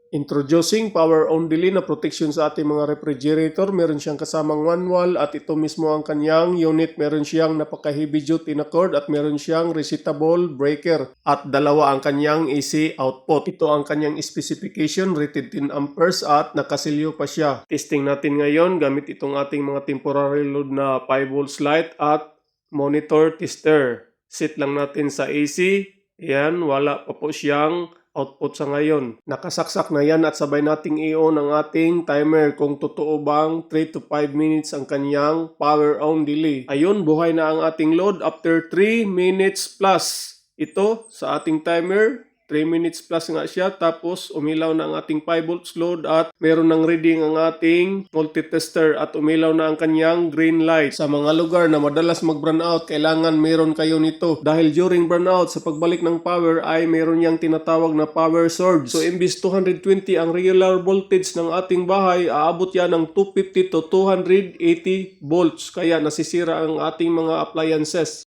Introducing power only na protection sa ating mga refrigerator. Meron siyang kasamang manual at ito mismo ang kanyang unit. Meron siyang napaka-heavy duty na cord at meron siyang resettable breaker. At dalawa ang kanyang AC output. Ito ang kanyang specification, rated 10 amperes at nakasilyo pa siya. Testing natin ngayon gamit itong ating mga temporary load na 5 volts light at monitor tester. Set lang natin sa AC. Yan, wala pa po siyang output sa ngayon. Nakasaksak na yan at sabay nating i-on ang ating timer kung totoo bang 3 to 5 minutes ang kanyang power on delay. Ayun, buhay na ang ating load after 3 minutes plus. Ito sa ating timer, 3 minutes plus nga siya, tapos umilaw na ang ating 5 volts load at meron ng reading ang ating multitester at umilaw na ang kanyang green light. Sa mga lugar na madalas mag-brownout, kailangan meron kayo nito. Dahil during brownout, sa pagbalik ng power ay meron niyang tinatawag na power surge. So imbis 220 ang regular voltage ng ating bahay, aabot yan ng 250 to 280 volts. Kaya nasisira ang ating mga appliances.